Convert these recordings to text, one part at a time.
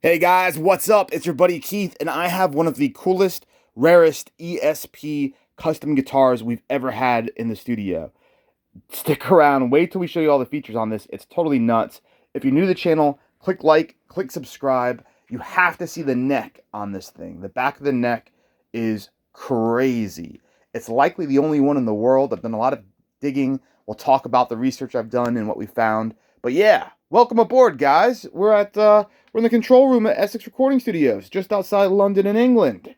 Hey guys, what's up? It's your buddy Keith, and I have one of the coolest, rarest ESP custom guitars we've ever had in the studio. Stick around, wait till we show you all the features on this. It's totally nuts. If you're new to the channel, click like, click subscribe. You have to see the neck on this thing. The back of the neck is crazy. It's likely the only one in the world. I've done a lot of digging. We'll talk about the research I've done and what we found. But yeah, welcome aboard, guys. We're in the control room at Essex Recording Studios, just outside London in England.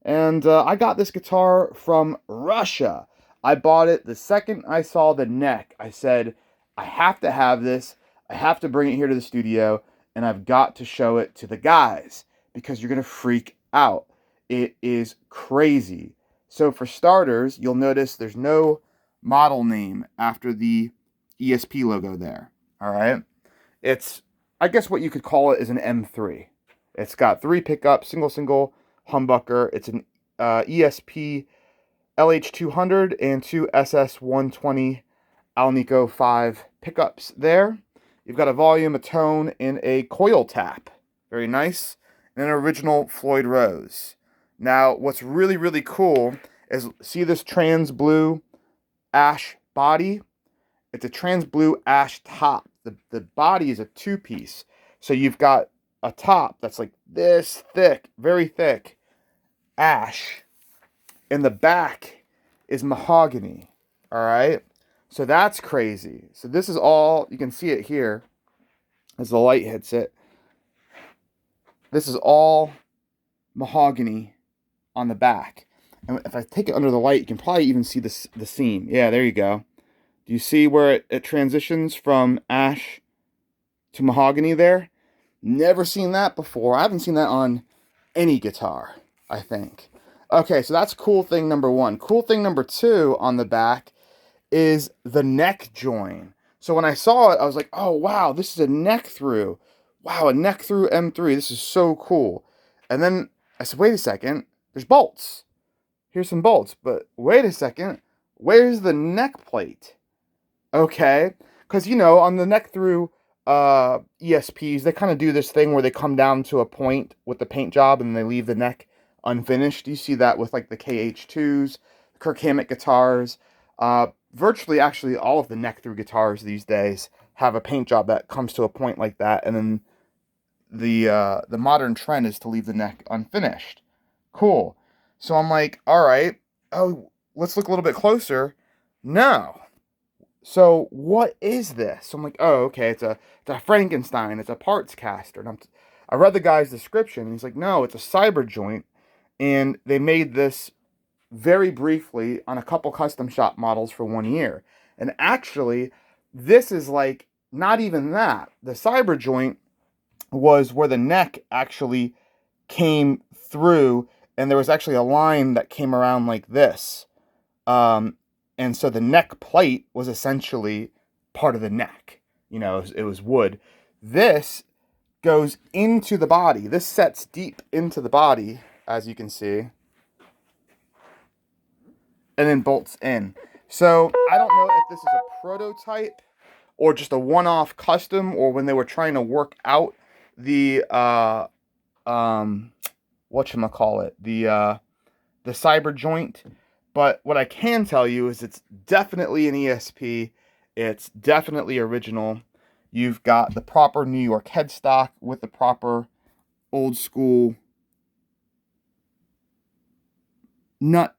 And I got this guitar from Russia. I bought it the second I saw the neck. I said, I have to have this. I have to bring it here to the studio, and I've got to show it to the guys because you're going to freak out. It is crazy. So for starters, you'll notice there's no model name after the ESP logo there. All right. It's, I guess what you could call it is an M3. It's got 3 pickups, single humbucker. It's an ESP LH200 and 2 SS120 Alnico 5 pickups there. You've got a volume, a tone, and a coil tap. Very nice. And an original Floyd Rose. Now, what's really, really cool is, see this trans blue ash body? It's a trans blue ash top. The body is a 2-piece. So you've got a top that's like this thick, very thick ash. And the back is mahogany. All right. So that's crazy. So this is all, you can see it here as the light hits it. This is all mahogany on the back. And if I take it under the light, you can probably even see the seam. Yeah, there you go. Do you see where it transitions from ash to mahogany there? Never seen that before. I haven't seen that on any guitar, I think. Okay, so that's cool thing number one. Cool thing number two on the back is the neck join. So when I saw it, I was like, oh, wow, this is a neck through. Wow, a neck through M3. This is so cool. And then I said, wait a second. There's bolts. Here's some bolts. But wait a second. Where's the neck plate? Okay, because, you know, on the neck through ESPs, they kind of do this thing where they come down to a point with the paint job and they leave the neck unfinished. You see that with like the KH2s, Kirk Hammett guitars. Virtually, actually, all of the neck through guitars these days have a paint job that comes to a point like that, and then the modern trend is to leave the neck unfinished. Cool. So I'm like, all right, oh, let's look a little bit closer. No. So what is this? So I'm like, oh, okay, it's a Frankenstein. It's a parts caster. And I read the guy's description, and he's like, no, it's a cyber joint, and they made this very briefly on a couple custom shop models for 1 year. And actually, this is like not even that. The cyber joint was where the neck actually came through, and there was actually a line that came around like this. And so the neck plate was essentially part of the neck. You know, it was wood. This goes into the body. This sets deep into the body, as you can see, and then bolts in. So I don't know if this is a prototype or just a one-off custom, or when they were trying to work out the whatchamacallit, the cyber joint. But what I can tell you is it's definitely an ESP. It's definitely original. You've got the proper New York headstock with the proper old school nut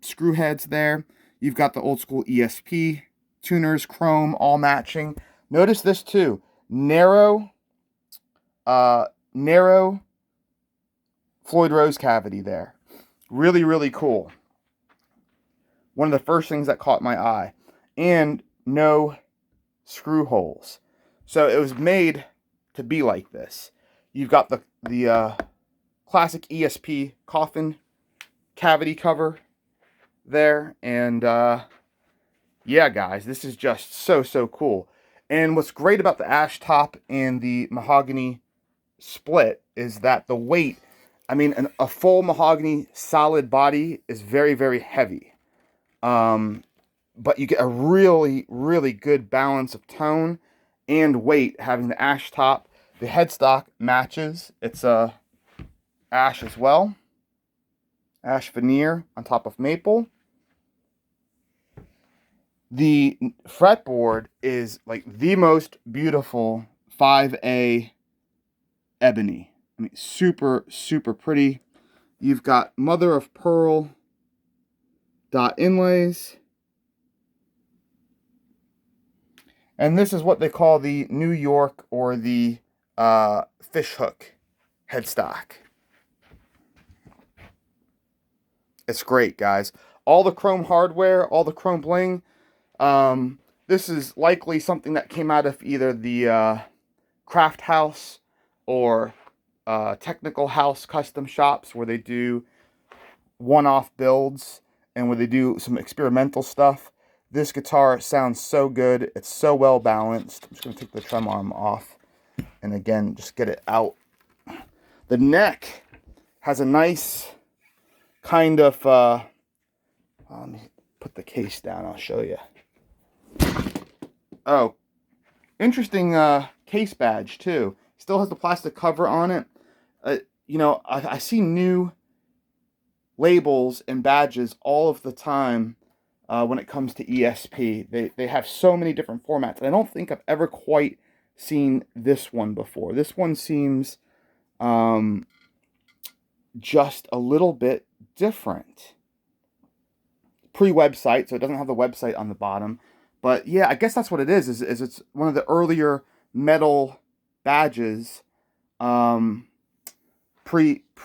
screw heads there. You've got the old school ESP tuners, chrome, all matching. Notice this too. Narrow Floyd Rose cavity there. Really, really cool. One of the first things that caught my eye. And no screw holes. So it was made to be like this. You've got the classic ESP coffin cavity cover there. And yeah, guys, this is just so cool. And what's great about the ash top and the mahogany split is that the weight, I mean, a full mahogany solid body is very, very heavy. But you get a really, really good balance of tone and weight having the ash top. The headstock matches. It's a ash as well. Ash veneer on top of maple. The fretboard is like the most beautiful 5A ebony. I mean, super, super pretty. You've got mother of pearl dot inlays. And this is what they call the New York or the fish hook headstock. It's great, guys. All the chrome hardware, all the chrome bling. This is likely something that came out of either the craft house or technical house custom shops where they do one-off builds and where they do some experimental stuff. This guitar sounds so good. It's so well balanced. I'm just going to take the trem arm off and again just get it out. The neck has a nice kind of let me put the case down. I'll show you. Oh, interesting case badge too. Still has the plastic cover on it. You know, I see new labels and badges all of the time when it comes to ESP. They have so many different formats. And I don't think I've ever quite seen this one before. This one seems just a little bit different. Pre-website, so it doesn't have the website on the bottom. But yeah, I guess that's what it is it's one of the earlier metal badges, pre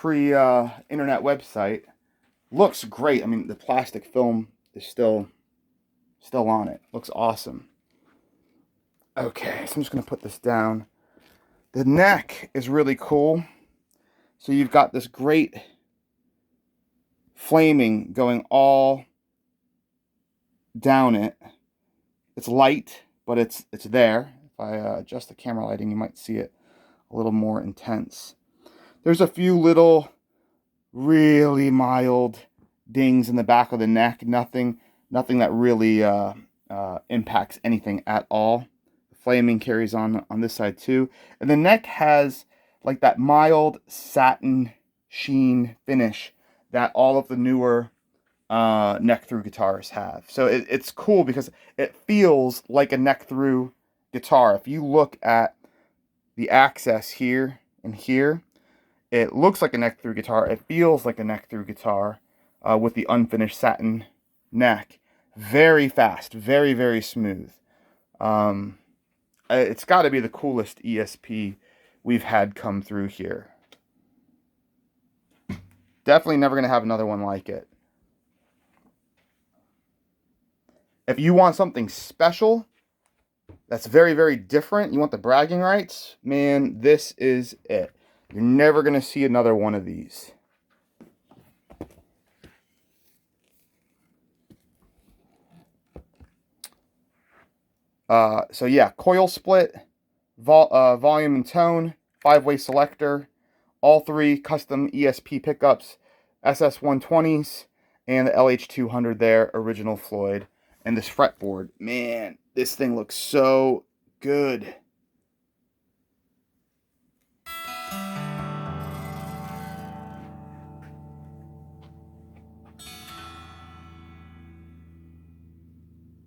internet website. Looks great. I mean, the plastic film is still on it. Looks awesome. Okay, so I'm just gonna put this down. The neck is really cool. So you've got this great flaming going all down it. It's light, but it's there. If I adjust the camera lighting, you might see it a little more intense. There's a few little really mild dings in the back of the neck. Nothing that really impacts anything at all. The flaming carries on this side too. And the neck has like that mild satin sheen finish that all of the newer neck through guitars have. So it's cool because it feels like a neck through guitar. If you look at the access here and here, it looks like a neck through guitar. It feels like a neck through guitar with the unfinished satin neck. Very fast, very, very smooth. It's got to be the coolest ESP we've had come through here. Definitely never going to have another one like it. If you want something special that's very, very different, you want the bragging rights, man, this is it. You're never going to see another one of these. So yeah, coil split, volume and tone, 5-way selector, all 3 custom ESP pickups, SS120s, and the LH200 there, original Floyd. And this fretboard, man, this thing looks so good.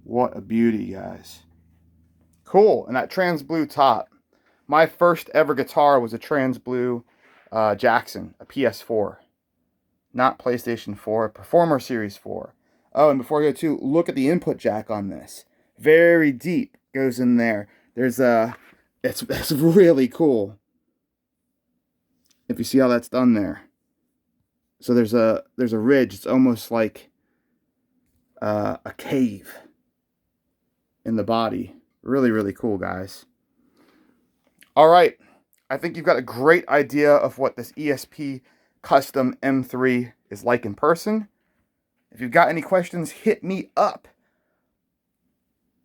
What a beauty, guys. Cool. And that trans blue top. My first ever guitar was a trans blue Jackson, a PS4. Not PlayStation 4, Performer Series 4. Oh, and before I go to, look at the input jack on this. Very deep goes in there. There's it's really cool. If you see how that's done there. So there's a ridge. It's almost like a cave in the body. Really, really cool, guys. All right. I think you've got a great idea of what this ESP Custom M3 is like in person. If you've got any questions, hit me up.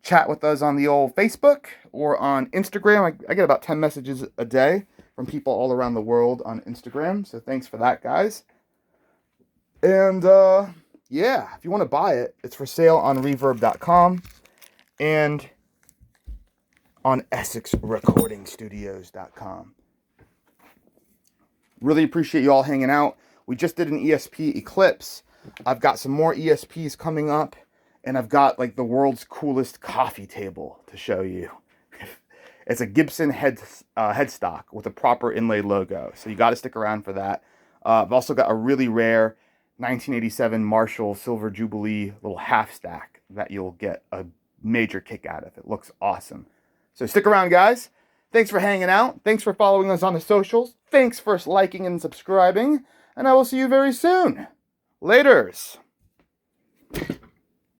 Chat with us on the old Facebook or on Instagram. I get about 10 messages a day from people all around the world on Instagram. So thanks for that, guys. And yeah, if you want to buy it, it's for sale on reverb.com and on EssexRecordingStudios.com. Really appreciate you all hanging out. We just did an ESP Eclipse. I've got some more ESPs coming up, and I've got like the world's coolest coffee table to show you. It's a Gibson headstock with a proper inlaid logo, so you got to stick around for that. I've also got a really rare 1987 Marshall Silver Jubilee little half stack that you'll get a major kick out of. It looks awesome. So stick around, guys. Thanks for hanging out. Thanks for following us on the socials. Thanks for liking and subscribing. And I will see you very soon. Laters.